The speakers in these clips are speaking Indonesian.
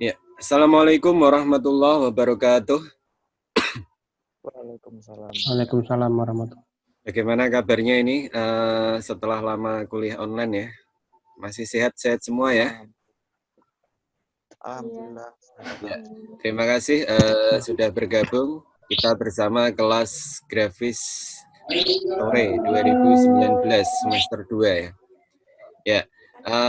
Ya, Assalamualaikum warahmatullahi wabarakatuh. Waalaikumsalam. Waalaikumsalam warahmatullahi. Bagaimana kabarnya ini setelah lama kuliah online ya? Masih sehat-sehat semua ya? Alhamdulillah. Ya, terima kasih sudah bergabung. Kita bersama kelas grafis sore 2019 semester 2 ya. Ya,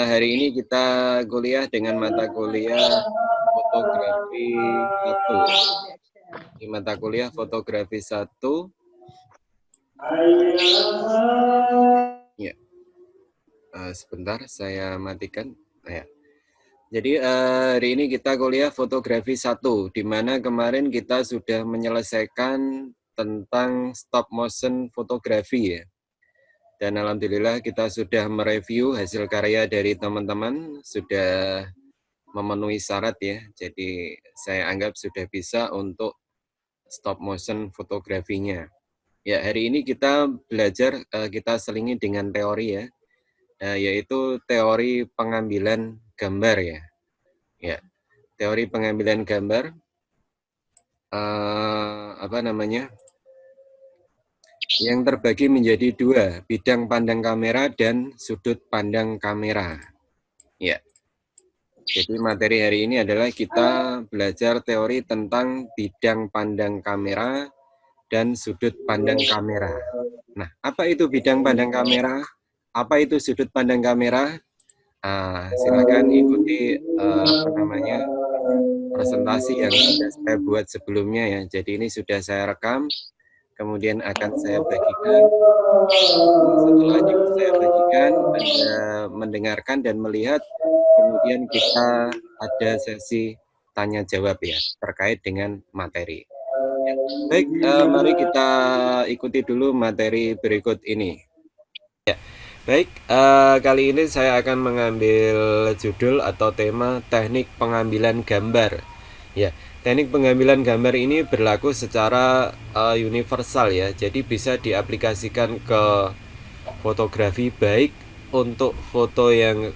hari ini kita kuliah dengan mata kuliah fotografi 1. Di mata kuliah fotografi 1. Ya. Sebentar saya matikan. Ya. Jadi hari ini kita kuliah fotografi 1, di mana kemarin kita sudah menyelesaikan tentang stop motion fotografi ya. Dan alhamdulillah kita sudah mereview hasil karya dari teman-teman, sudah memenuhi syarat ya. Jadi saya anggap sudah bisa untuk stop motion fotografinya. Ya, hari ini kita belajar, kita selingi dengan teori ya. Yaitu teori pengambilan gambar ya. Ya, teori pengambilan gambar yang terbagi menjadi 2, bidang pandang kamera dan sudut pandang kamera. Ya. Jadi materi hari ini adalah kita belajar teori tentang bidang pandang kamera dan sudut pandang kamera. Nah, apa itu bidang pandang kamera? Apa itu sudut pandang kamera? Silakan ikuti presentasi yang sudah saya buat sebelumnya ya. Jadi ini sudah saya rekam, kemudian akan saya bagikan. Setelah saya bagikan, Anda mendengarkan dan melihat, kemudian kita ada sesi tanya jawab ya terkait dengan materi. Ya. Baik, mari kita ikuti dulu materi berikut ini. Ya. Baik, kali ini saya akan mengambil judul atau tema teknik pengambilan gambar. Ya, teknik pengambilan gambar ini berlaku secara universal ya. Jadi bisa diaplikasikan ke fotografi, baik untuk foto yang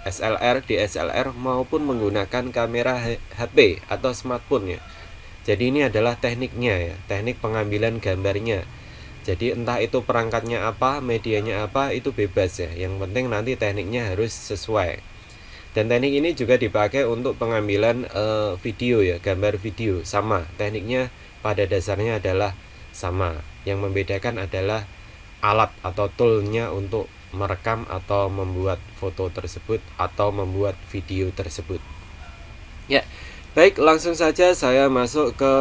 SLR, DSLR maupun menggunakan kamera HP atau smartphone ya. Jadi ini adalah tekniknya ya, teknik pengambilan gambarnya. Jadi entah itu perangkatnya apa, medianya apa, itu bebas ya. Yang penting nanti tekniknya harus sesuai. Dan teknik ini juga dipakai untuk pengambilan video ya, gambar video. Sama, tekniknya pada dasarnya adalah sama. Yang membedakan adalah alat atau toolnya untuk merekam atau membuat foto tersebut atau membuat video tersebut. Ya, baik, langsung saja saya masuk ke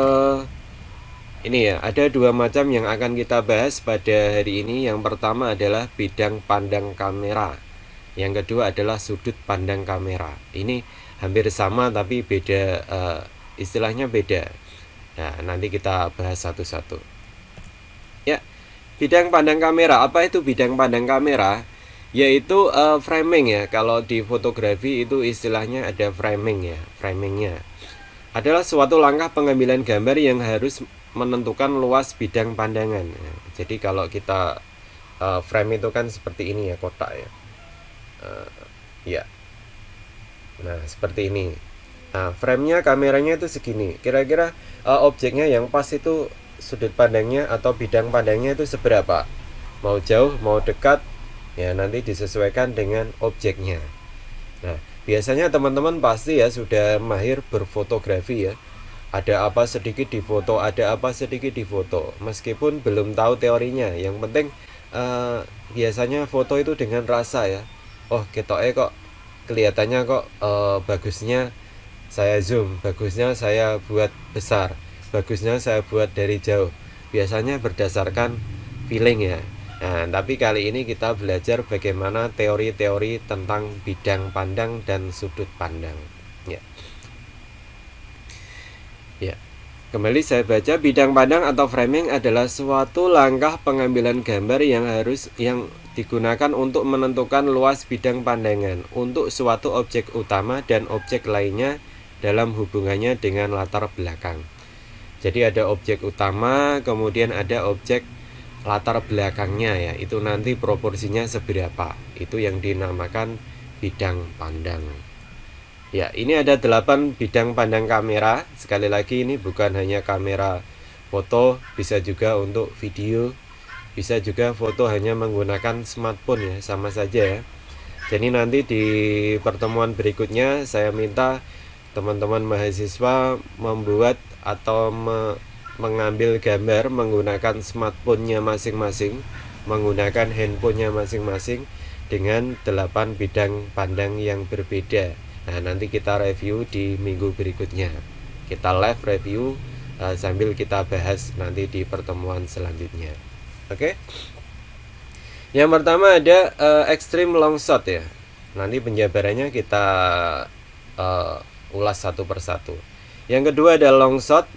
ini ya. Ada 2 macam yang akan kita bahas pada hari ini. Yang pertama adalah bidang pandang kamera. Yang kedua adalah sudut pandang kamera. Ini hampir sama tapi beda, istilahnya beda. Nah, nanti kita bahas satu-satu. Ya, bidang pandang kamera. Apa itu bidang pandang kamera? Yaitu framing ya. Kalau di fotografi itu istilahnya ada framing ya. Framingnya adalah suatu langkah pengambilan gambar yang harus menentukan luas bidang pandangan. Jadi kalau kita frame itu kan seperti ini ya, kotak ya. Ya. Nah, seperti ini. Nah, framenya, kameranya itu segini. Kira-kira objeknya yang pas itu sudut pandangnya atau bidang pandangnya itu seberapa? Mau jauh, mau dekat, ya nanti disesuaikan dengan objeknya. Nah, biasanya teman-teman pasti ya sudah mahir berfotografi ya. Ada apa sedikit di foto, ada apa sedikit di foto. Meskipun belum tahu teorinya, yang penting biasanya foto itu dengan rasa ya. Oh, ketoknya kok kelihatannya kok bagusnya saya zoom, bagusnya saya buat besar, bagusnya saya buat dari jauh. Biasanya berdasarkan feeling ya. Nah, tapi kali ini kita belajar bagaimana teori-teori tentang bidang pandang dan sudut pandang. Ya. Ya. Kembali saya baca, bidang pandang atau framing adalah suatu langkah pengambilan gambar yang digunakan untuk menentukan luas bidang pandangan untuk suatu objek utama dan objek lainnya dalam hubungannya dengan latar belakang. Jadi ada objek utama, kemudian ada objek latar belakangnya ya. Itu nanti proporsinya seberapa. Itu yang dinamakan bidang pandang. Ya, ini ada 8 bidang pandang kamera. Sekali lagi ini bukan hanya kamera foto, bisa juga untuk video, bisa juga foto hanya menggunakan smartphone ya, sama saja ya. Jadi nanti di pertemuan berikutnya saya minta teman-teman mahasiswa membuat atau mengambil gambar menggunakan smartphone-nya masing-masing, menggunakan handphonenya masing-masing dengan 8 bidang pandang yang berbeda. Nah, nanti kita review di minggu berikutnya. Kita live review sambil kita bahas nanti di pertemuan selanjutnya. Oke. Yang pertama ada extreme long shot ya. Nanti penjabarannya kita ulas satu persatu. Yang kedua ada long shot,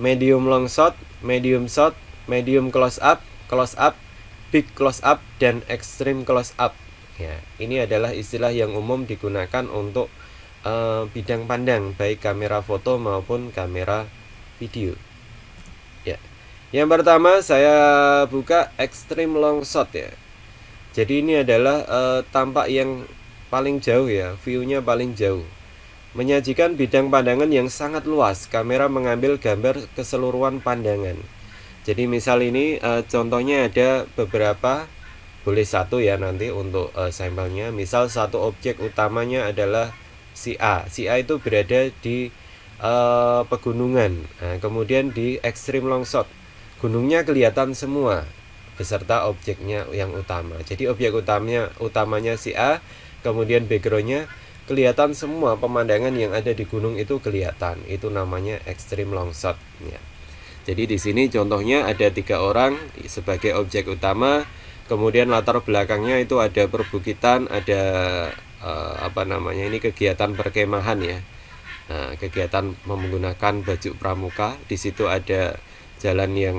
medium long shot, medium shot, medium close up, big close up, dan extreme close up. Ya, ini adalah istilah yang umum digunakan untuk bidang pandang baik kamera foto maupun kamera video. Ya. Yang pertama saya buka extreme long shot ya. Jadi ini adalah tampak yang paling jauh ya, view-nya paling jauh. Menyajikan bidang pandangan yang sangat luas. Kamera mengambil gambar keseluruhan pandangan. Jadi misal ini contohnya ada beberapa, boleh satu ya nanti untuk sampelnya. Misal satu objek utamanya adalah si A. Si A itu berada di pegunungan. Nah, kemudian di extreme long shot, gunungnya kelihatan semua beserta objeknya yang utama. Jadi objek utamanya si A, kemudian backgroundnya kelihatan semua, pemandangan yang ada di gunung itu kelihatan. Itu namanya extreme long shot ya. Jadi di sini contohnya ada 3 orang sebagai objek utama, kemudian latar belakangnya itu ada perbukitan, ada ini kegiatan perkemahan ya. Nah, kegiatan menggunakan baju pramuka. Di situ ada jalan yang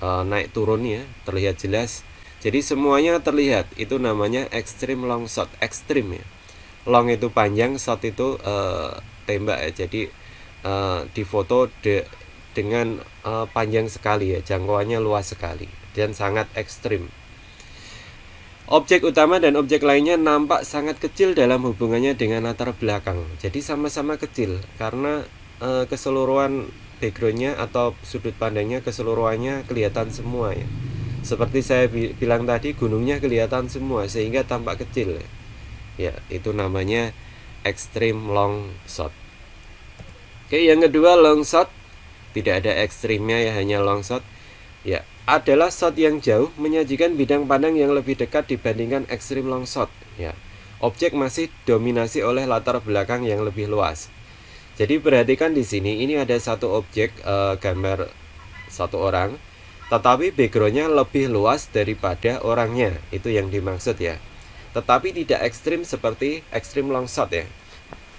naik turun ya, terlihat jelas. Jadi semuanya terlihat. Itu namanya extreme long shot. Extreme ya. Long itu panjang, shot itu tembak ya. Jadi difoto dengan panjang sekali ya, jangkauannya luas sekali dan sangat ekstrim. Objek utama dan objek lainnya nampak sangat kecil dalam hubungannya dengan latar belakang. Jadi sama-sama kecil karena keseluruhan backgroundnya atau sudut pandangnya keseluruhannya kelihatan semua ya. Seperti saya bilang tadi, gunungnya kelihatan semua sehingga tampak kecil ya. Ya, itu namanya extreme long shot. Oke, yang kedua long shot. Tidak ada ekstrimnya ya, hanya long shot. Ya, adalah shot yang jauh menyajikan bidang pandang yang lebih dekat dibandingkan extreme long shot ya. Objek masih dominasi oleh latar belakang yang lebih luas. Jadi perhatikan di sini, ini ada satu objek gambar satu orang, tetapi backgroundnya lebih luas daripada orangnya. Itu yang dimaksud ya. Tetapi tidak ekstrim seperti extreme long shot ya.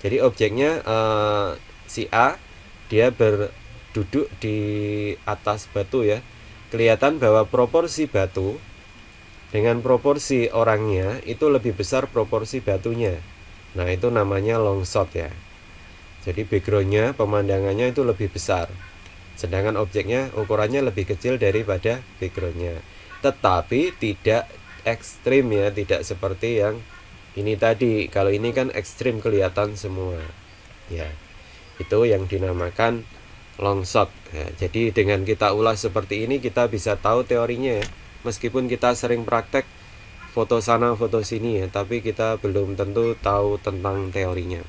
Jadi objeknya si A, dia berduduk di atas batu ya. Kelihatan bahwa proporsi batu dengan proporsi orangnya itu lebih besar proporsi batunya. Nah, itu namanya long shot ya. Jadi backgroundnya, pemandangannya itu lebih besar, sedangkan objeknya ukurannya lebih kecil daripada backgroundnya. Tetapi tidak ekstrim ya, tidak seperti yang ini tadi. Kalau ini kan ekstrim, kelihatan semua ya. Itu yang dinamakan long shot ya. Jadi dengan kita ulas seperti ini kita bisa tahu teorinya ya. Meskipun kita sering praktek foto sana foto sini ya, tapi kita belum tentu tahu tentang teorinya.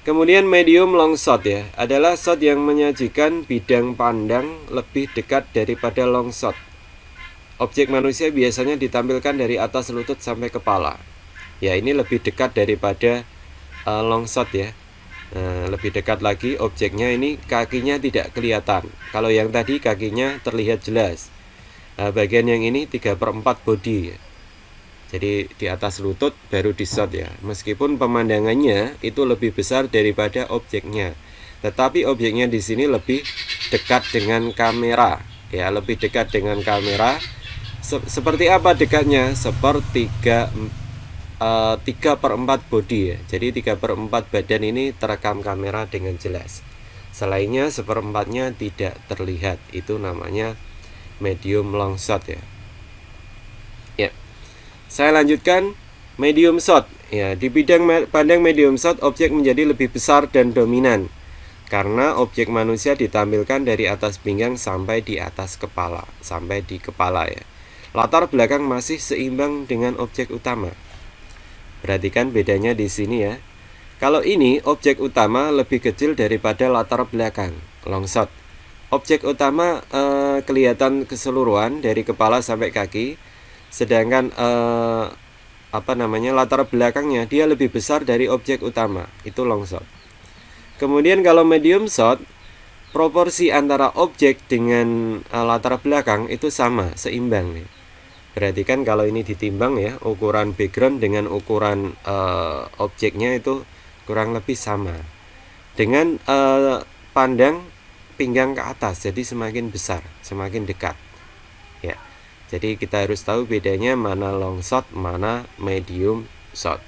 Kemudian medium long shot ya, adalah shot yang menyajikan bidang pandang lebih dekat daripada long shot. Objek manusia biasanya ditampilkan dari atas lutut sampai kepala. Ya, ini lebih dekat daripada long shot ya. Nah, lebih dekat lagi, objeknya ini kakinya tidak kelihatan. Kalau yang tadi kakinya terlihat jelas. Bagian yang ini 3/4 body. Jadi di atas lutut baru di shot ya. Meskipun pemandangannya itu lebih besar daripada objeknya, tetapi objeknya di sini lebih dekat dengan kamera. Ya, lebih dekat dengan kamera. Seperti apa dekatnya? Seperti 3/4 body ya. Jadi 3/4 badan ini terekam kamera dengan jelas. Selainnya seperempatnya tidak terlihat. Itu namanya medium long shot ya. Ya. Saya lanjutkan medium shot. Ya, di bidang pandang medium shot, objek menjadi lebih besar dan dominan karena objek manusia ditampilkan dari atas pinggang sampai di atas kepala, sampai di kepala ya. Latar belakang masih seimbang dengan objek utama. Perhatikan bedanya di sini ya. Kalau ini objek utama lebih kecil daripada latar belakang, long shot. Objek utama kelihatan keseluruhan dari kepala sampai kaki, sedangkan latar belakangnya dia lebih besar dari objek utama, itu long shot. Kemudian kalau medium shot, proporsi antara objek dengan latar belakang itu sama, seimbang nih. Perhatikan kalau ini ditimbang ya, ukuran background dengan ukuran objeknya itu kurang lebih sama. Dengan pandang pinggang ke atas, jadi semakin besar, semakin dekat. Ya. Jadi kita harus tahu bedanya mana long shot, mana medium shot.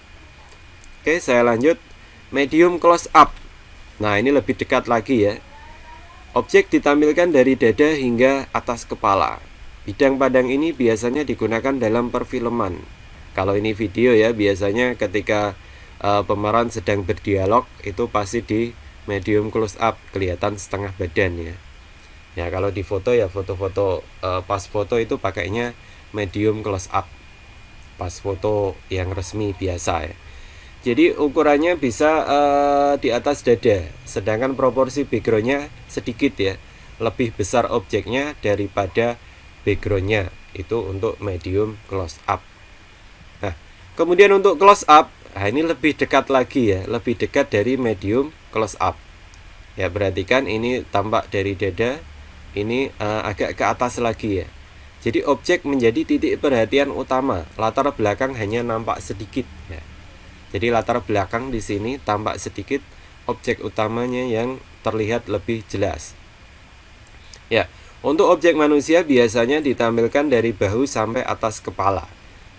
Oke, saya lanjut. Medium close up. Nah, ini lebih dekat lagi ya. Objek ditampilkan dari dada hingga atas kepala. Bidang pandang ini biasanya digunakan dalam perfilman. Kalau ini video ya, biasanya ketika pemeran sedang berdialog itu pasti di medium close up, kelihatan setengah badan ya. Ya kalau di foto ya foto-foto pas foto itu pakainya medium close up, pas foto yang resmi biasa ya. Jadi ukurannya bisa di atas dada, sedangkan proporsi backgroundnya sedikit ya, lebih besar objeknya daripada backgroundnya, itu untuk medium close up. Nah kemudian untuk close up, nah ini lebih dekat lagi ya, lebih dekat dari medium close up. Ya perhatikan ini tampak dari dada, ini agak ke atas lagi ya. Jadi objek menjadi titik perhatian utama, latar belakang hanya nampak sedikit ya. Jadi latar belakang di sini tampak sedikit, objek utamanya yang terlihat lebih jelas. Ya, untuk objek manusia biasanya ditampilkan dari bahu sampai atas kepala.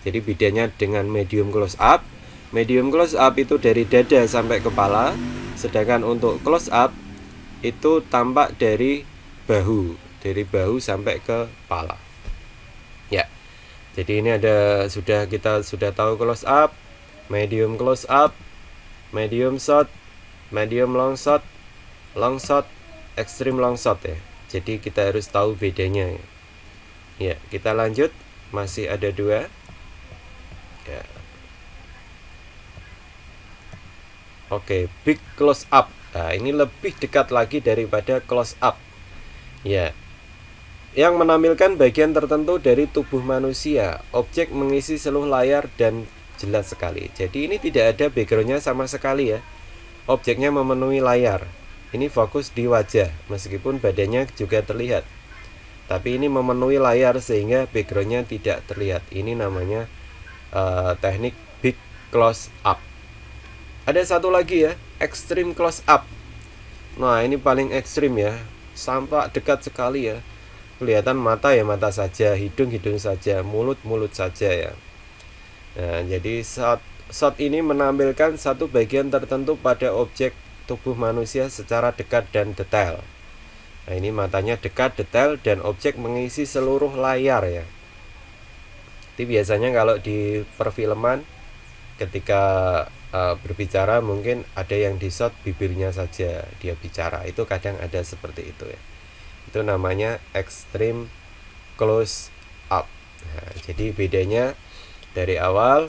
Jadi bedanya dengan medium close up, medium close up itu dari dada sampai kepala, sedangkan untuk close up itu tampak dari bahu sampai ke kepala. Ya. Jadi ini kita sudah tahu close up, medium close up, medium shot, medium long shot, extreme long shot ya. Jadi kita harus tahu bedanya ya. Ya, kita lanjut, masih ada 2. Ya. Oke, big close up. Nah, ini lebih dekat lagi daripada close up. Ya, yang menampilkan bagian tertentu dari tubuh manusia. Objek mengisi seluruh layar dan jelas sekali. Jadi ini tidak ada backgroundnya sama sekali ya. Objeknya memenuhi layar. Ini fokus di wajah, meskipun badannya juga terlihat. Tapi ini memenuhi layar sehingga backgroundnya tidak terlihat. Ini namanya teknik big close up. Ada satu lagi ya, extreme close up. Nah ini paling ekstrim ya, sampai dekat sekali ya. Kelihatan mata ya mata saja, hidung saja, mulut saja ya. Nah, jadi shot ini menampilkan satu bagian tertentu pada objek tubuh manusia secara dekat dan detail. Nah, ini matanya dekat, detail, dan objek mengisi seluruh layar ya. Jadi biasanya kalau di perfilman ketika berbicara mungkin ada yang di shot bibirnya saja dia bicara, itu kadang ada seperti itu ya. Itu namanya extreme close up. Nah, jadi bedanya dari awal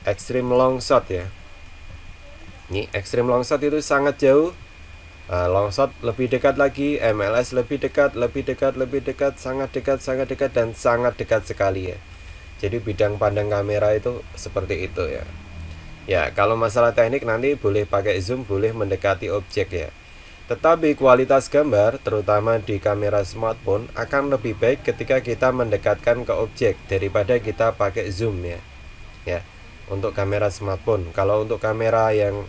extreme long shot ya. Ini extreme long shot itu sangat jauh. Long shot lebih dekat lagi, MLS lebih dekat, sangat dekat dan sangat dekat sekali ya. Jadi bidang pandang kamera itu seperti itu ya. Ya, kalau masalah teknik nanti boleh pakai zoom, boleh mendekati objek ya. Tetapi kualitas gambar, terutama di kamera smartphone, akan lebih baik ketika kita mendekatkan ke objek daripada kita pakai zoom ya. Ya, untuk kamera smartphone. Kalau untuk kamera yang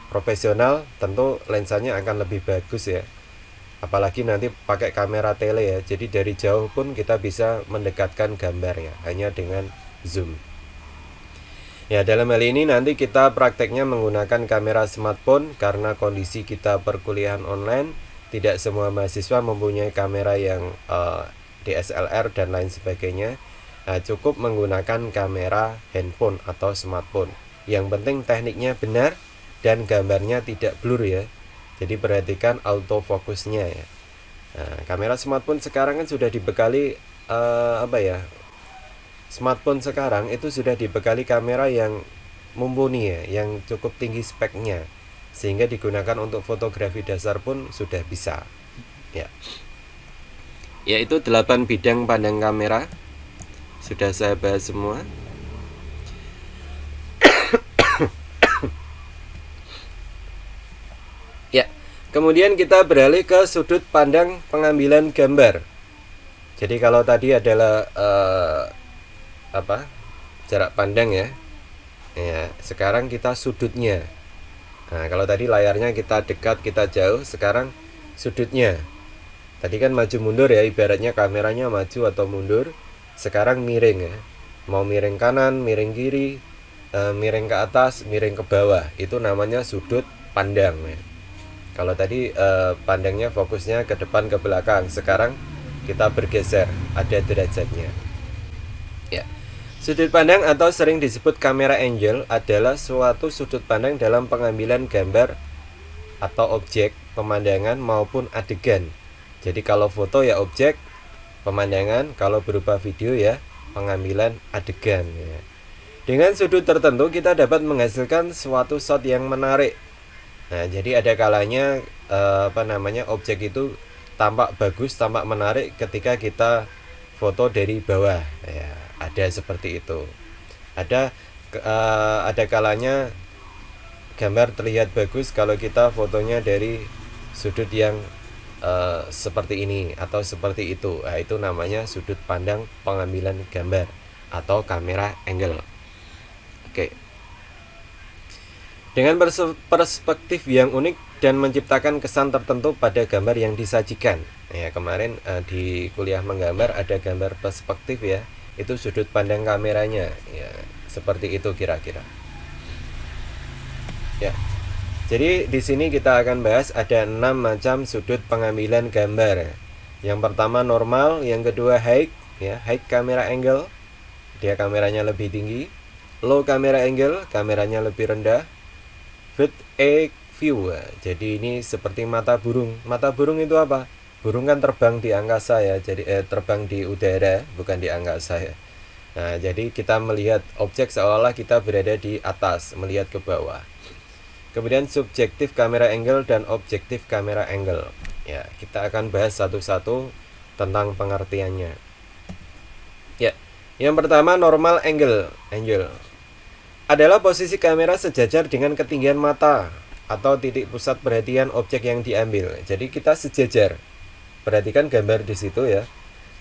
profesional, tentu lensanya akan lebih bagus ya. Apalagi nanti pakai kamera tele ya. Jadi dari jauh pun kita bisa mendekatkan gambar ya, hanya dengan zoom. Ya, dalam hal ini nanti kita prakteknya menggunakan kamera smartphone karena kondisi kita perkuliahan online, tidak semua mahasiswa mempunyai kamera yang DSLR dan lain sebagainya. Nah, cukup menggunakan kamera handphone atau smartphone. Yang penting tekniknya benar dan gambarnya tidak blur ya. Jadi perhatikan autofocusnya ya. Nah, kamera smartphone sekarang kan sudah dibekali smartphone sekarang itu sudah dibekali kamera yang mumpuni ya, yang cukup tinggi speknya, sehingga digunakan untuk fotografi dasar pun sudah bisa ya. Yaitu 8 bidang pandang kamera sudah saya bahas semua. Ya, kemudian kita beralih ke sudut pandang pengambilan gambar. Jadi kalau tadi adalah jarak pandang ya. Ya, sekarang kita sudutnya. Nah, kalau tadi layarnya kita dekat, kita jauh, sekarang sudutnya. Tadi kan maju mundur ya, ibaratnya kameranya maju atau mundur. Sekarang miring ya. Mau miring kanan, miring kiri, miring ke atas, miring ke bawah. Itu namanya sudut pandang ya. Kalau tadi pandangnya fokusnya ke depan ke belakang, sekarang kita bergeser, ada derajatnya. Ya. Sudut pandang atau sering disebut kamera angle adalah suatu sudut pandang dalam pengambilan gambar atau objek, pemandangan maupun adegan. Jadi kalau foto ya objek, pemandangan, kalau berupa video ya pengambilan adegan ya. Dengan sudut tertentu kita dapat menghasilkan suatu shot yang menarik. Nah, jadi ada kalanya objek itu tampak bagus, tampak menarik ketika kita foto dari bawah ya, ada seperti itu. Ada kalanya gambar terlihat bagus kalau kita fotonya dari sudut yang seperti ini atau seperti itu. Nah, itu namanya sudut pandang pengambilan gambar atau kamera angle. Oke. Dengan perspektif yang unik dan menciptakan kesan tertentu pada gambar yang disajikan. Ya, kemarin di kuliah menggambar ada gambar perspektif ya. Itu sudut pandang kameranya. Ya, seperti itu kira-kira. Ya. Jadi di sini kita akan bahas ada 6 macam sudut pengambilan gambar. Yang pertama normal, yang kedua high ya, high camera angle. Dia kameranya lebih tinggi. Low camera angle, kameranya lebih rendah. Bird eye view. Jadi ini seperti mata burung. Mata burung itu apa? Burung kan terbang di angkasa ya. Jadi terbang di udara, bukan di angkasa ya. Nah, jadi kita melihat objek seolah-olah kita berada di atas, melihat ke bawah. Kemudian subjektif kamera angle dan objektif kamera angle. Ya, kita akan bahas satu-satu tentang pengertiannya. Ya, yang pertama normal angle adalah posisi kamera sejajar dengan ketinggian mata atau titik pusat perhatian objek yang diambil. Jadi kita sejajar. Perhatikan gambar di situ ya.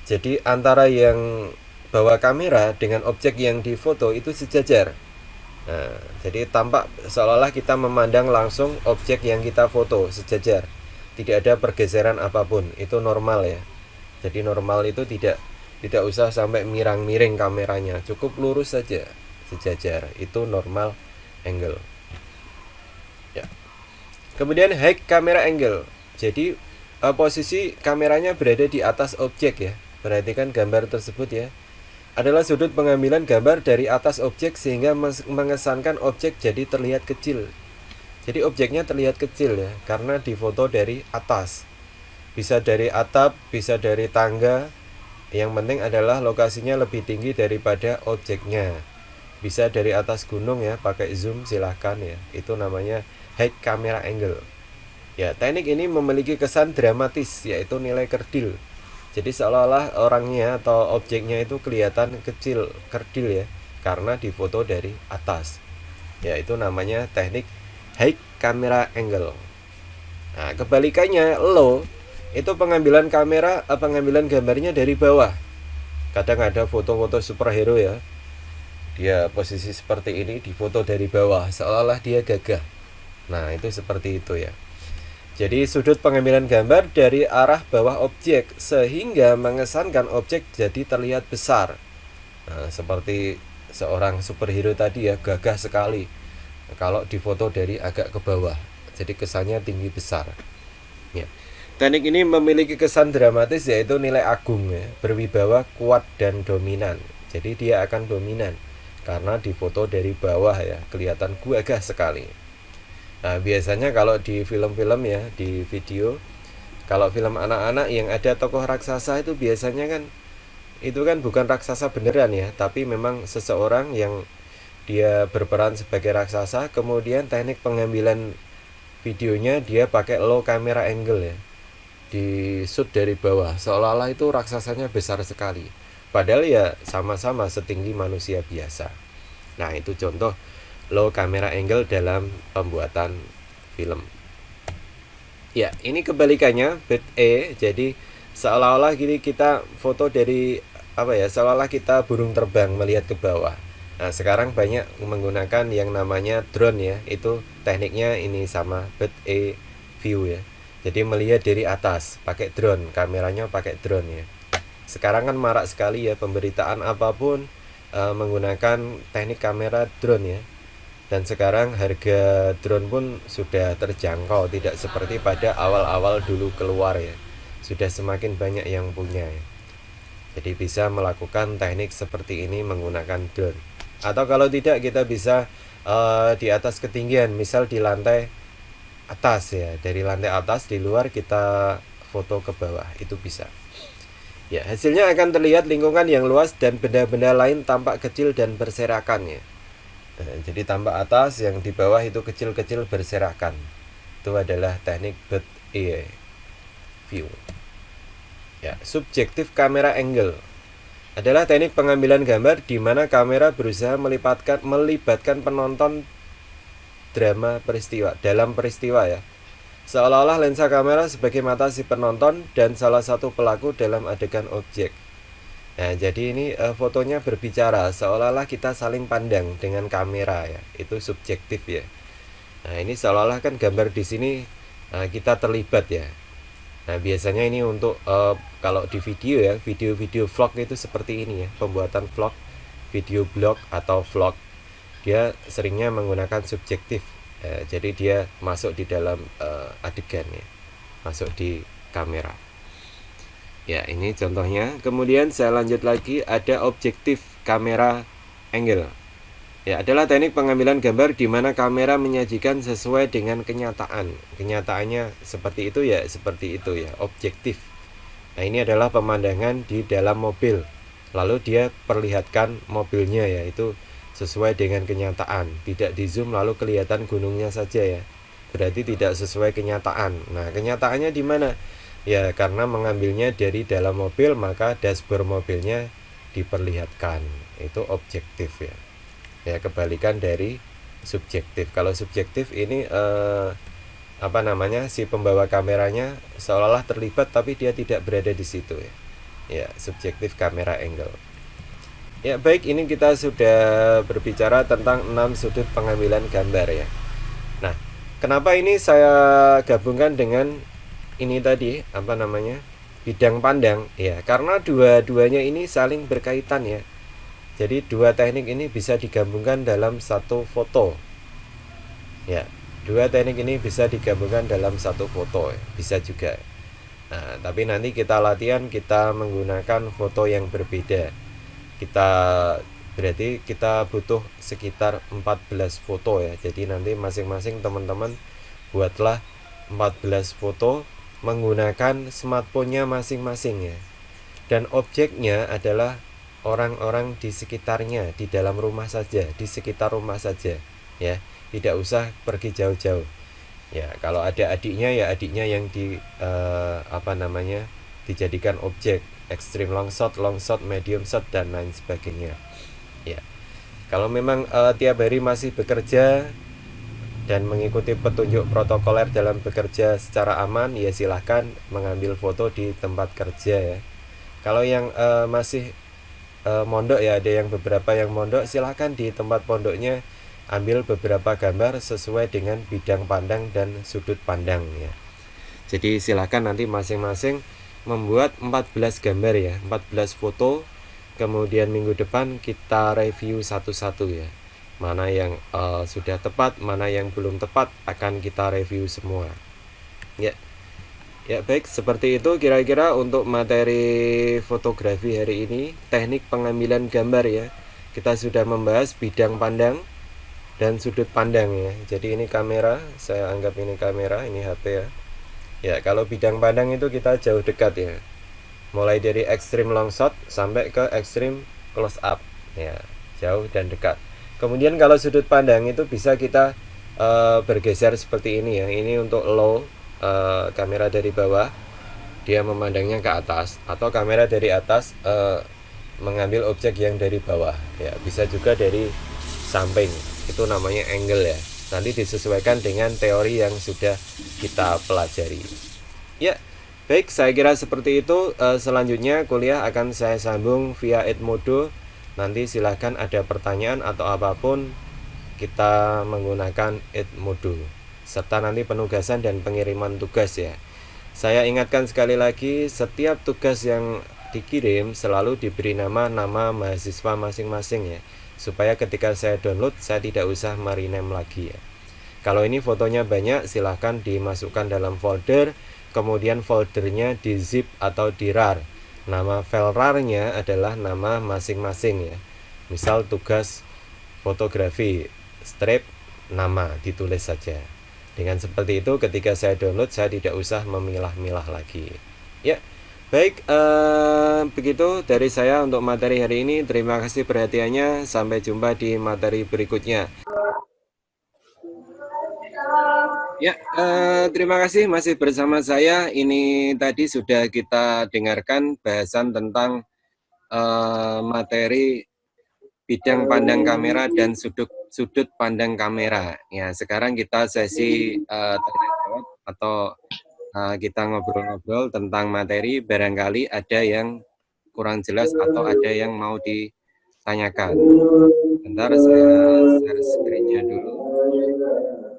Jadi antara yang bawa kamera dengan objek yang difoto itu sejajar. Nah, jadi tampak seolah-olah kita memandang langsung objek yang kita foto sejajar. Tidak ada pergeseran apapun. Itu normal ya. Jadi normal itu tidak usah sampai miring kameranya, cukup lurus saja. Sejajar, itu normal angle ya. Kemudian high camera angle, jadi posisi kameranya berada di atas objek ya. Perhatikan gambar tersebut ya, adalah sudut pengambilan gambar dari atas objek sehingga mengesankan objek jadi terlihat kecil. Jadi objeknya terlihat kecil ya, karena difoto dari atas. Bisa dari atap, bisa dari tangga. Yang penting adalah lokasinya lebih tinggi daripada objeknya. Bisa dari atas gunung ya, pakai zoom silahkan ya. Itu namanya high camera angle. Ya, teknik ini memiliki kesan dramatis, yaitu nilai kerdil. Jadi seolah-olah orangnya atau objeknya itu kelihatan kecil, kerdil ya, karena difoto dari atas. Ya, itu namanya teknik high camera angle. Nah, kebalikannya low, itu pengambilan gambarnya dari bawah. Kadang ada foto-foto superhero ya, dia posisi seperti ini difoto dari bawah seolah-olah dia gagah. Nah, itu seperti itu ya. Jadi sudut pengambilan gambar dari arah bawah objek sehingga mengesankan objek jadi terlihat besar. Nah, seperti seorang superhero tadi ya, gagah sekali. Kalau difoto dari agak ke bawah, jadi kesannya tinggi besar. Ya. Teknik ini memiliki kesan dramatis, yaitu nilai agung ya, berwibawa, kuat dan dominan. Jadi dia akan dominan karena difoto dari bawah ya, kelihatan gagah sekali. Nah, biasanya kalau di film-film ya, di video, kalau film anak-anak yang ada tokoh raksasa itu biasanya kan itu kan bukan raksasa beneran ya, tapi memang seseorang yang dia berperan sebagai raksasa, kemudian teknik pengambilan videonya dia pakai low camera angle ya, di shoot dari bawah seolah-olah itu raksasanya besar sekali, padahal ya sama-sama setinggi manusia biasa. Nah, itu contoh low camera angle dalam pembuatan film. Ya, ini kebalikannya, bit E. Jadi seolah-olah gini kita foto dari apa ya, seolah-olah kita burung terbang melihat ke bawah. Nah, sekarang banyak menggunakan yang namanya drone ya. Itu tekniknya ini sama, bit E view ya. Jadi melihat dari atas pakai drone, kameranya pakai drone ya. Sekarang kan marak sekali ya pemberitaan apapun menggunakan teknik kamera drone ya. Dan sekarang harga drone pun sudah terjangkau, tidak seperti pada awal-awal dulu keluar ya. Sudah semakin banyak yang punya ya. Jadi bisa melakukan teknik seperti ini menggunakan drone. Atau kalau tidak kita bisa di atas ketinggian, misal di lantai atas ya, dari lantai atas di luar kita foto ke bawah, itu bisa. Ya, hasilnya akan terlihat lingkungan yang luas dan benda-benda lain tampak kecil dan berserakan ya. Jadi tampak atas, yang di bawah itu kecil-kecil berserakan. Itu adalah teknik bird eye view. Ya, subjektif camera angle adalah teknik pengambilan gambar di mana kamera berusaha melibatkan penonton dalam peristiwa ya. Seolah-olah lensa kamera sebagai mata si penonton dan salah satu pelaku dalam adegan objek. Nah, jadi ini fotonya berbicara seolah-olah kita saling pandang dengan kamera ya. Itu subjektif ya. Nah, ini seolah-olah kan gambar di sini kita terlibat ya. Nah, biasanya ini untuk kalau di video ya, video-video vlog itu seperti ini ya, pembuatan vlog, video blog atau vlog. Dia seringnya menggunakan subjektif. Jadi dia masuk di dalam adegan ya, masuk di kamera. Ya, ini contohnya. Kemudian saya lanjut lagi, ada objektif kamera angle. Ya, adalah teknik pengambilan gambar di mana kamera menyajikan sesuai dengan kenyataan. Kenyataannya seperti itu ya, objektif. Nah, ini adalah pemandangan di dalam mobil. Lalu dia perlihatkan mobilnya ya, itu sesuai dengan kenyataan, tidak di zoom lalu kelihatan gunungnya saja ya, berarti tidak sesuai kenyataan. Nah, kenyataannya di mana ya? Karena mengambilnya dari dalam mobil, maka dashboard mobilnya diperlihatkan. Itu objektif ya. Ya, kebalikan dari subjektif. Kalau subjektif ini si pembawa kameranya seolah-olah terlibat tapi dia tidak berada di situ ya. Ya, subjektif kamera angle. Ya, baik, ini kita sudah berbicara tentang 6 sudut pengambilan gambar ya. Nah, kenapa ini saya gabungkan dengan ini tadi, bidang pandang ya, karena dua-duanya ini saling berkaitan ya. Jadi dua teknik ini bisa digabungkan dalam satu foto. Ya, dua teknik ini bisa digabungkan dalam satu foto ya, bisa juga. Nah, tapi nanti kita latihan, kita menggunakan foto yang berbeda. Berarti kita butuh sekitar 14 foto ya. Jadi nanti masing-masing teman-teman buatlah 14 foto menggunakan smartphone-nya masing-masing ya. Dan objeknya adalah orang-orang di sekitarnya, di dalam rumah saja, di sekitar rumah saja ya. Tidak usah pergi jauh-jauh. Ya, kalau ada adiknya ya adiknya yang dijadikan objek, extreme long shot, medium shot dan lain sebagainya. Ya. Kalau memang tiap hari masih bekerja dan mengikuti petunjuk protokoler dalam bekerja secara aman, ya silahkan mengambil foto di tempat kerja ya. Kalau yang masih mondok ya, ada yang beberapa yang mondok, silahkan di tempat pondoknya ambil beberapa gambar sesuai dengan bidang pandang dan sudut pandang ya. Jadi silahkan nanti masing-masing membuat 14 gambar ya, 14 foto. Kemudian minggu depan kita review satu-satu ya. Mana yang sudah tepat, mana yang belum tepat, akan kita review semua. Ya. Ya, baik, seperti itu kira-kira untuk materi fotografi hari ini, teknik pengambilan gambar ya. kita sudah membahas bidang pandang dan sudut pandang ya. Jadi ini kamera, saya anggap ini kamera, ini HP ya. Ya, kalau bidang pandang itu kita jauh dekat ya. Mulai dari ekstrim long shot sampai ke ekstrim close up. Ya, jauh dan dekat. Kemudian kalau sudut pandang itu bisa kita bergeser seperti ini ya. Ini untuk low, kamera dari bawah dia memandangnya ke atas, atau kamera dari atas mengambil objek yang dari bawah ya, bisa juga dari samping, itu namanya angle ya. Nanti disesuaikan dengan teori yang sudah kita pelajari ya. Baik, saya kira seperti itu. Selanjutnya kuliah akan saya sambung via Edmodo. Nanti silahkan ada pertanyaan atau apapun, kita menggunakan Edmodo, serta nanti penugasan dan pengiriman tugas ya. Saya ingatkan sekali lagi, setiap tugas yang dikirim selalu diberi nama mahasiswa masing-masing ya, supaya ketika saya download saya tidak usah merename lagi ya. Kalau ini fotonya banyak, silahkan dimasukkan dalam folder, kemudian foldernya di zip atau di rar. Nama file rar-nya adalah nama masing-masing ya. Misal tugas fotografi, strip, nama, ditulis saja. Dengan seperti itu ketika saya download saya tidak usah memilah-milah lagi ya. Baik, begitu dari saya untuk materi hari ini. Terima kasih perhatiannya. Sampai jumpa di materi berikutnya. Ya, terima kasih masih bersama saya. Ini tadi sudah kita dengarkan bahasan tentang materi bidang pandang kamera dan sudut pandang kamera. Ya, sekarang kita sesi tanya jawab atau kita ngobrol-ngobrol tentang materi. Barangkali ada yang kurang jelas atau ada yang mau ditanyakan. Bentar, saya share screen-nya dulu.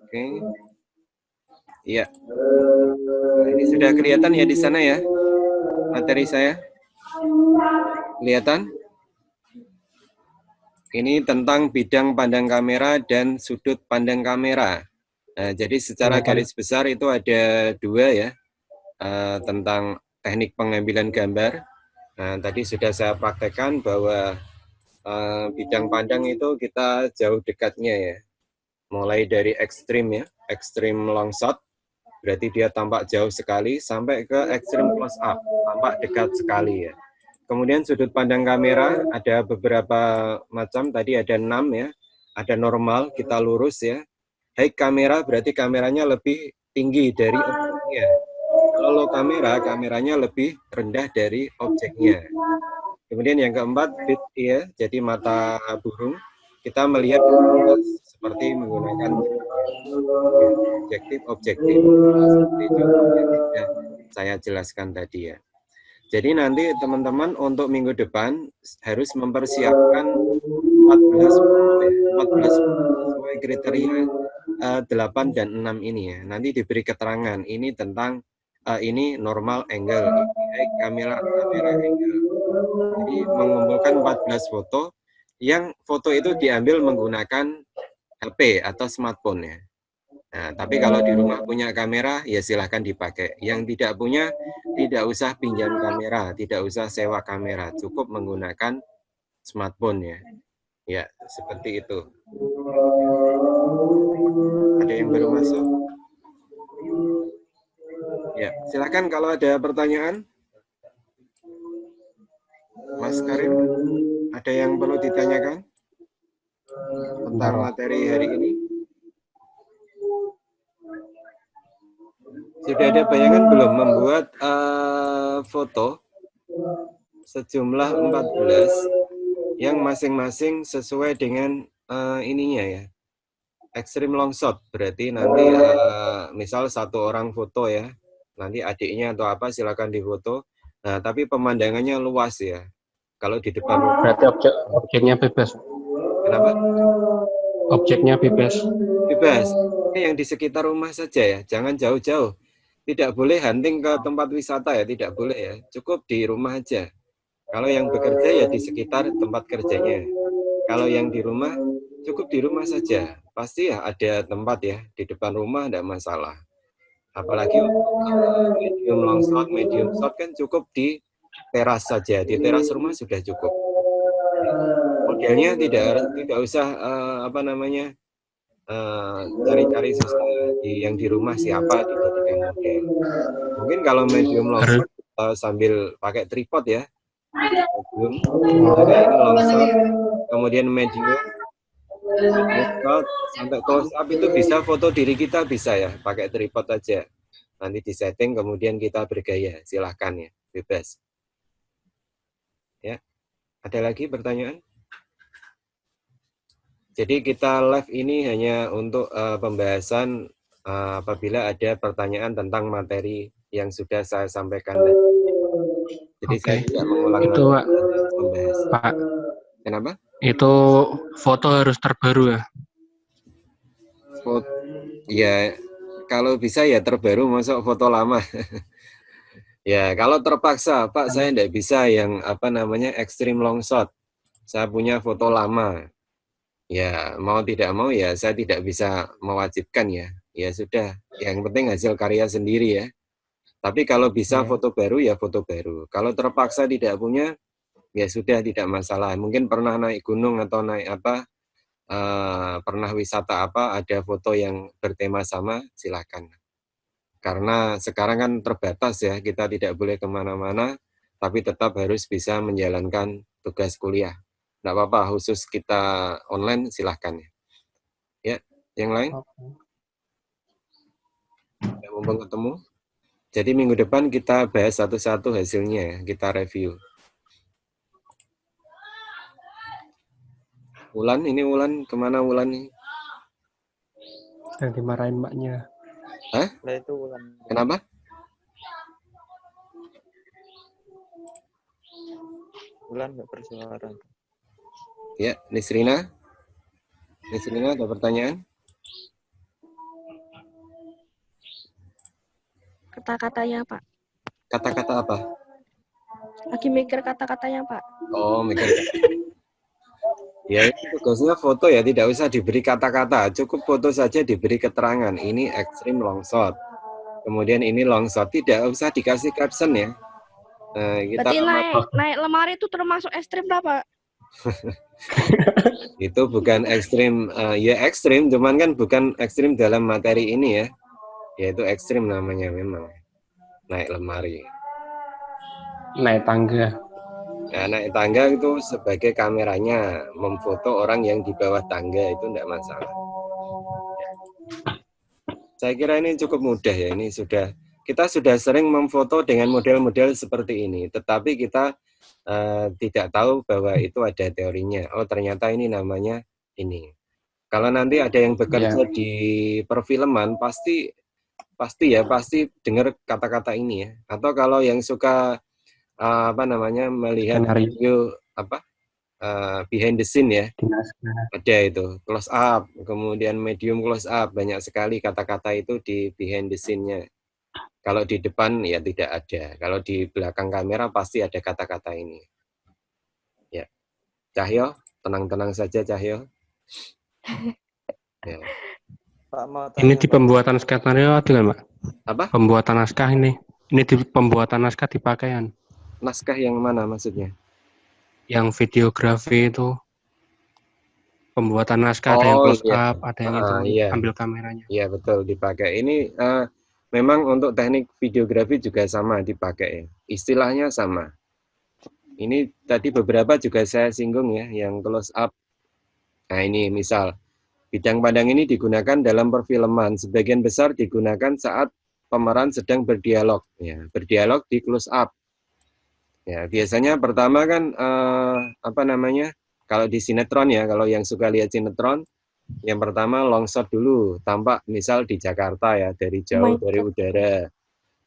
Oke. Iya. Nah, ini sudah kelihatan ya di sana ya materi saya? Kelihatan? Ini tentang bidang pandang kamera dan sudut pandang kamera. Nah, jadi secara garis besar itu ada dua ya, tentang teknik pengambilan gambar. Nah, tadi sudah saya praktekkan bahwa bidang pandang itu kita jauh dekatnya ya, mulai dari ekstrim ya, ekstrim long shot, berarti dia tampak jauh sekali, sampai ke ekstrim close up, tampak dekat sekali ya. Kemudian sudut pandang kamera ada beberapa macam, tadi ada 6 ya. Ada normal, kita lurus ya. High kamera berarti kameranya lebih tinggi dari objeknya. Kalau low kamera, kameranya lebih rendah dari objeknya. Kemudian yang keempat, bit ya, jadi mata burung. Kita melihat seperti menggunakan objektif. Seperti contoh yang sudah saya jelaskan tadi ya. Jadi nanti teman-teman untuk minggu depan harus mempersiapkan 14 sesuai kriteria 8 dan 6 ini ya. Nanti diberi keterangan ini tentang ini normal angle, ini kamera angle. Jadi mengumpulkan 14 foto, yang foto itu diambil menggunakan HP atau smartphone ya. Nah, tapi kalau di rumah punya kamera, ya silahkan dipakai. Yang tidak punya, tidak usah pinjam kamera, tidak usah sewa kamera, cukup menggunakan smartphone ya. Ya, seperti itu. Ada yang baru masuk? Ya, silahkan kalau ada pertanyaan. Mas Karim, ada yang perlu ditanyakan tentang materi hari ini? Sudah ada bayangan belum membuat foto sejumlah 14 yang masing-masing sesuai dengan ininya ya, extreme long shot, berarti nanti misal satu orang foto ya, nanti adiknya atau apa silakan difoto. Nah, tapi pemandangannya luas ya. Kalau di depan berarti objeknya bebas. Kenapa? Objeknya bebas. Bebas. Ini yang di sekitar rumah saja ya, jangan jauh-jauh. Tidak boleh hunting ke tempat wisata ya, tidak boleh ya. Cukup di rumah aja. Kalau yang bekerja ya di sekitar tempat kerjanya. Kalau yang di rumah, cukup di rumah saja. Pasti ya ada tempat ya, di depan rumah tidak masalah. Apalagi medium long shot, medium shot kan cukup di teras saja. Di teras rumah sudah cukup. modelnya tidak usah apa namanya cari-cari susah yang di rumah siapa dijadikan model. Mungkin kalau medium long Harus shot sambil pakai tripod ya, medium, misalnya ini long shot, kemudian medium shot sampai close up itu bisa foto diri kita bisa ya, pakai tripod aja. Nanti disetting kemudian kita bergaya, silahkan ya, bebas. Ya, ada lagi pertanyaan? Jadi kita live ini hanya untuk pembahasan apabila ada pertanyaan tentang materi yang sudah saya sampaikan tadi. Jadi Oke. saya tidak mengulang Itu lagi, Pak, hanya membahas. Pak, Kenapa? itu foto harus terbaru ya. Ya, kalau bisa ya terbaru, masuk foto lama. Ya, kalau terpaksa, Pak, saya tidak bisa yang apa namanya extreme long shot. Saya punya foto lama. Ya, mau tidak mau ya saya tidak bisa mewajibkan ya. Ya sudah, yang penting hasil karya sendiri ya. Tapi kalau bisa foto baru ya foto baru. Kalau terpaksa tidak punya, ya sudah tidak masalah. Mungkin pernah naik gunung atau naik apa, pernah wisata apa, ada foto yang bertema sama, silakan. Karena sekarang kan terbatas ya, kita tidak boleh kemana-mana, tapi tetap harus bisa menjalankan tugas kuliah. Tidak apa-apa, khusus kita online silahkan ya. Ya, yang lain? Ya, mumpung ketemu. Jadi minggu depan kita bahas satu-satu hasilnya ya, kita review. Wulan, ini Wulan, kemana Wulan nih? Yang dimarahin mbaknya. Hah? Nah, itu Wulan. Kenapa? Wulan nggak bersuara. Ya, Nisrina. Nisrina ada pertanyaan? Kata-katanya, Pak. Kata-kata apa? Lagi mikir kata-katanya, Pak. Oh, mikir. Ya, itu tugasnya foto ya, tidak usah diberi kata-kata, cukup foto saja diberi keterangan. Ini extreme long shot. Kemudian ini long shot, tidak usah dikasih caption ya. Nah, kita Berarti naik lemari itu termasuk ekstrim lah, Pak? itu bukan ekstrim, ya ekstrim, cuman kan bukan ekstrim dalam materi ini ya. Yaitu ekstrim namanya memang. Naik lemari. Naik tangga. Nah, naik tangga itu sebagai kameranya, memfoto orang yang di bawah tangga itu tidak masalah. Saya kira ini cukup mudah ya, ini kita sudah sering memfoto dengan model-model seperti ini, tetapi kita tidak tahu bahwa itu ada teorinya. Oh, ternyata ini namanya ini. Kalau nanti ada yang bekerja di perfilman, pasti dengar kata-kata ini ya. Atau kalau yang suka apa namanya melihat video apa behind the scene ya, ada itu close up, kemudian medium close up, banyak sekali kata-kata itu di behind the scene-nya. Kalau di depan ya tidak ada, kalau di belakang kamera pasti ada kata-kata ini. Ya, Cahyo, tenang-tenang saja Cahyo. Ya. Pak, mau Ini tanya, di Pak. pembuatan skenario dengan Pak. Apa? Pembuatan naskah ini. Ini di pembuatan naskah dipakaian. Naskah yang mana maksudnya? Yang videografi itu. Pembuatan naskah ada yang close up, ada yang itu ambil kameranya. Iya betul dipakai. Ini memang untuk teknik videografi juga sama dipakai ya. Istilahnya sama. Ini tadi beberapa juga saya singgung ya, yang close up. Nah ini misal bidang pandang ini digunakan dalam perfilman. Sebagian besar digunakan saat pemeran sedang berdialog. Ya, berdialog di close up. Ya, biasanya pertama kan apa namanya? Kalau di sinetron ya, kalau yang suka lihat sinetron, yang pertama long shot dulu, tampak misal di Jakarta ya, dari jauh, dari udara.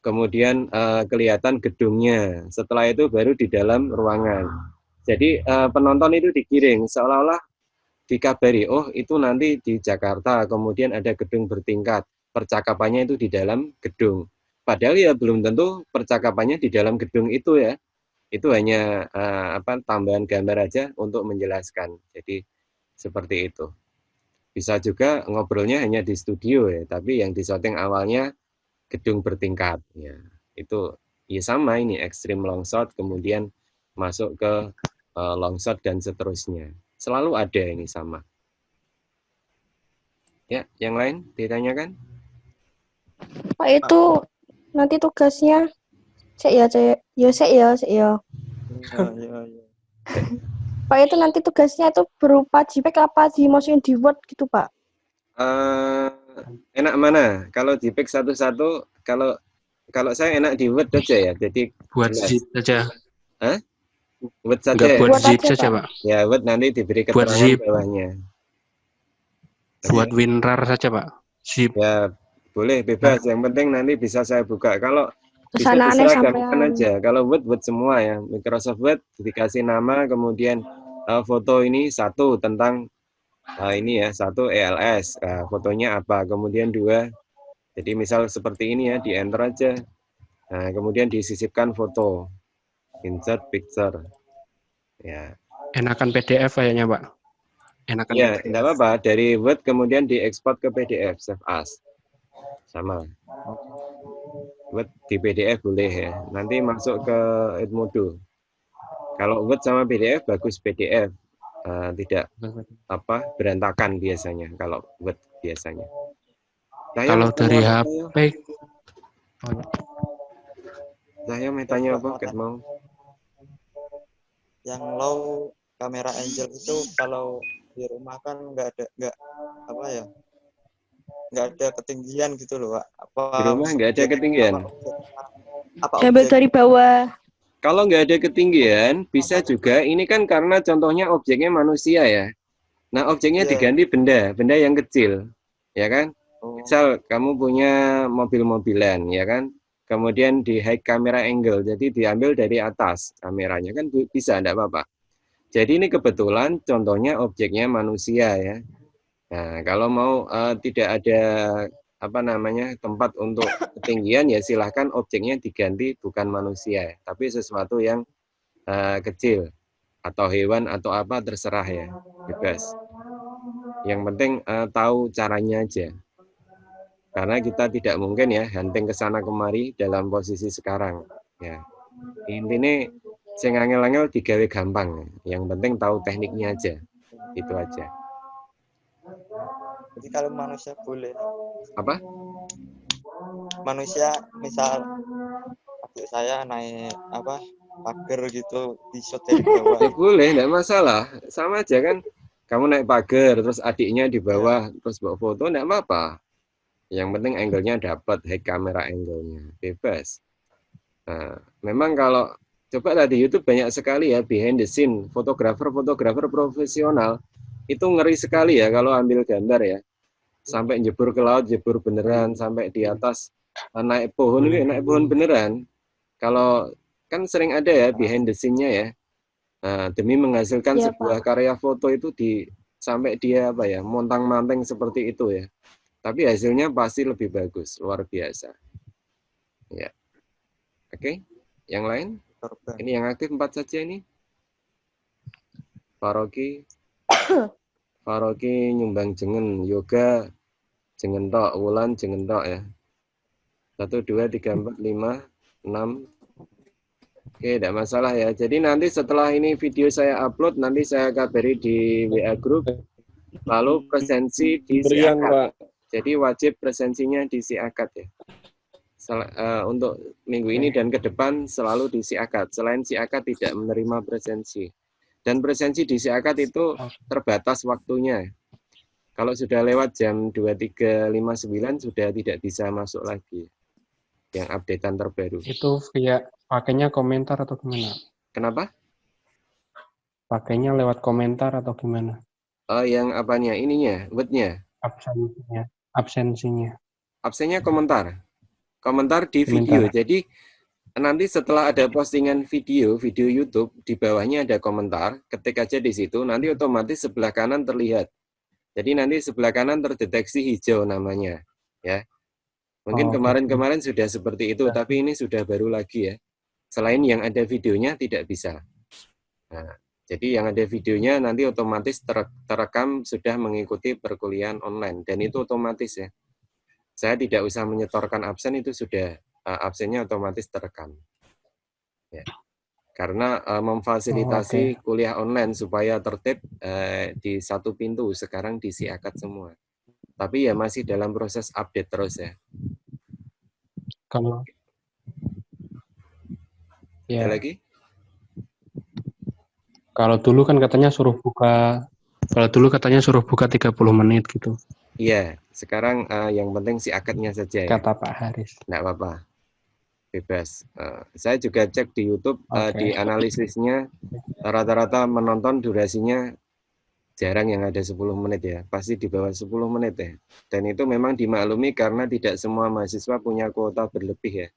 Kemudian kelihatan gedungnya. Setelah itu baru di dalam ruangan. Jadi penonton itu digiring seolah-olah dikabari, oh itu nanti di Jakarta, kemudian ada gedung bertingkat. Percakapannya itu di dalam gedung. Padahal ya belum tentu percakapannya di dalam gedung itu ya. Itu hanya apa tambahan gambar aja untuk menjelaskan. Jadi seperti itu. Bisa juga ngobrolnya hanya di studio ya, tapi yang di syuting awalnya gedung bertingkat ya. Itu ya sama ini extreme long shot kemudian masuk ke long shot dan seterusnya. Selalu ada ini sama. Ya, yang lain ditanyakan? Pak itu nanti tugasnya cek ya. Iya, iya, iya. Pak itu nanti tugasnya itu berupa JPEG apa dimasukin di Word gitu Pak? Eh, enak mana? Kalau JPEG satu-satu, kalau saya enak di Word aja ya. Jadi Buat jelas. zip saja. Hah? Word saja Enggak ya? buat Buat zip aja, saja, Pak. Pak. Ya, Word nanti diberi Buat keterangan zip. bawahnya. Buat WinRAR saja, Pak. Zip. Ya, boleh bebas. Yang penting nanti bisa saya buka. Kalau bisa Kesana aneh diseragamkan sampean. aja. Kalau Word semua ya. Microsoft Word dikasih nama, kemudian foto ini satu tentang ini ya, satu ELS. Fotonya apa? Kemudian dua. Jadi misal seperti ini ya, di enter aja. Nah, kemudian disisipkan foto. Insert picture. Ya. Enakan PDF kayaknya, Pak. Enakan Ya, PDF. enggak apa-apa. Dari Word kemudian diekspor ke PDF, save as. Sama. Word di PDF boleh ya. Nanti masuk ke Edmodo. Kalau Word sama PDF bagus PDF. Tidak berantakan biasanya kalau Word biasanya. Kalau dari HP, Saya mau tanya apa? Kat mau. Yang low kamera Angel itu kalau di rumah kan nggak ada ketinggian gitu loh, Pak. Di rumah nggak ada ketinggian. Diambil dari bawah. Kalau nggak ada ketinggian, bisa juga. Ini kan karena contohnya objeknya manusia ya. Nah, objeknya diganti benda yang kecil, ya kan? Misal kamu punya mobil-mobilan, ya kan? Kemudian di high camera angle, jadi diambil dari atas kameranya kan bisa, enggak apa-apa. Jadi ini kebetulan contohnya objeknya manusia ya. Nah, kalau mau tidak ada tempat untuk ketinggian ya silahkan objeknya diganti bukan manusia, tapi sesuatu yang kecil atau hewan atau apa terserah ya, bebas. Yang penting tahu caranya aja. Karena kita tidak mungkin ya hunting ke sana kemari dalam posisi sekarang. Ya. Intinya sing angel-angel digawe gampang. Yang penting tahu tekniknya aja. Itu aja. Jadi kalau manusia boleh. Apa? Manusia misal adik saya naik pagar gitu di shot dari bawah. Ya boleh, enggak masalah. Sama aja kan. Kamu naik pagar, terus adiknya di bawah, terus bawa foto, enggak apa-apa. Yang penting angle-nya dapat, high camera angle-nya. Bebas. Nah, memang kalau coba di YouTube banyak sekali ya behind the scene, fotografer profesional. Itu ngeri sekali ya kalau ambil gambar ya. Sampai jebur ke laut, jebur beneran, sampai di atas naik pohon beneran. Kalau kan sering ada ya behind the scene-nya ya. Nah, demi menghasilkan Iya, sebuah karya foto itu sampai dia montang-manting seperti itu ya. Tapi hasilnya pasti lebih bagus, luar biasa. Ya. Oke, yang lain? Ini yang aktif 4 saja ini. Paroki nyumbang jengen, yoga jengen tok, wulan jengen tok ya. 1, 2, 3, 4, 5, 6. Oke, tidak masalah ya. Jadi nanti setelah ini video saya upload, nanti saya kabari di WA group. Lalu presensi di SIAKAD. Jadi wajib presensinya di SIAKAD ya. Untuk minggu ini dan ke depan selalu di SIAKAD. Selain SIAKAD tidak menerima presensi. Dan presensi di SIAKAD itu terbatas waktunya. Kalau sudah lewat jam 23.59 sudah tidak bisa masuk lagi. Yang updatean terbaru. Itu via pakainya komentar atau gimana? Kenapa? Pakainya lewat komentar atau gimana? Yang apanya? Ininya, word-nya. Absensinya. Absennya komentar. Komentar di video. Jadi nanti setelah ada postingan video YouTube, di bawahnya ada komentar, ketik aja di situ, nanti otomatis sebelah kanan terlihat. Jadi nanti sebelah kanan terdeteksi hijau namanya, ya. Mungkin kemarin-kemarin sudah seperti itu, tapi ini sudah baru lagi ya. Selain yang ada videonya tidak bisa. Nah, jadi yang ada videonya nanti otomatis terekam sudah mengikuti perkuliahan online, dan itu otomatis ya. Saya tidak usah menyetorkan absen, itu sudah absennya otomatis terekam. Ya. karena memfasilitasi kuliah online supaya tertib di satu pintu sekarang diisi akad semua. Tapi ya masih dalam proses update terus ya. Kalau Ada ya, lagi? kalau dulu katanya suruh buka 30 menit gitu. Iya, sekarang yang penting si akadnya saja ya. Kata Pak Haris. Nggak apa-apa, bebas. Saya juga cek di YouTube, di analisisnya rata-rata menonton durasinya jarang yang ada 10 menit ya, pasti di bawah 10 menit ya. Dan itu memang dimaklumi karena tidak semua mahasiswa punya kuota berlebih ya.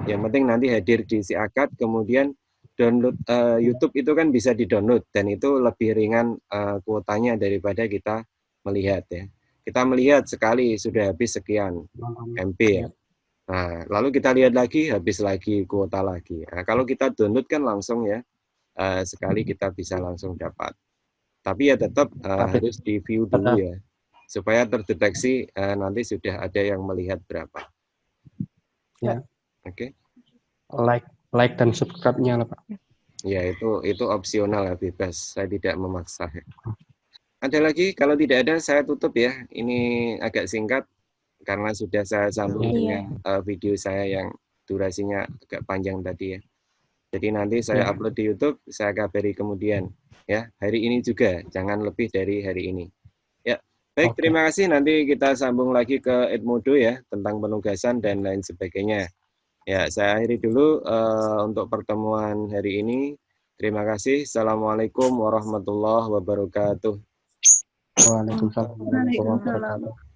Yang penting nanti hadir di si akad, kemudian download YouTube itu kan bisa di-download dan itu lebih ringan kuotanya daripada kita melihat ya. Kita melihat sekali sudah habis sekian MB ya. Nah, lalu kita lihat lagi, habis lagi kuota lagi. Nah, kalau kita download kan langsung ya, sekali kita bisa langsung dapat. Tapi ya tetap harus di view dulu ya, supaya terdeteksi nanti sudah ada yang melihat berapa. Ya. Oke. Like dan subscribe-nya lah Pak. Ya itu opsional ya, bebas. Saya tidak memaksa. Ada lagi? Kalau tidak ada saya tutup ya. Ini agak singkat karena sudah saya sambung dengan video saya yang durasinya agak panjang tadi ya. Jadi nanti saya upload di YouTube, saya kabari kemudian ya. Hari ini juga, jangan lebih dari hari ini. Ya, baik, terima kasih. Nanti kita sambung lagi ke Edmodo ya tentang penugasan dan lain sebagainya. Ya, saya akhiri dulu untuk pertemuan hari ini. Terima kasih. Assalamualaikum warahmatullahi wabarakatuh. Waalaikumsalam warahmatullahi wabarakatuh.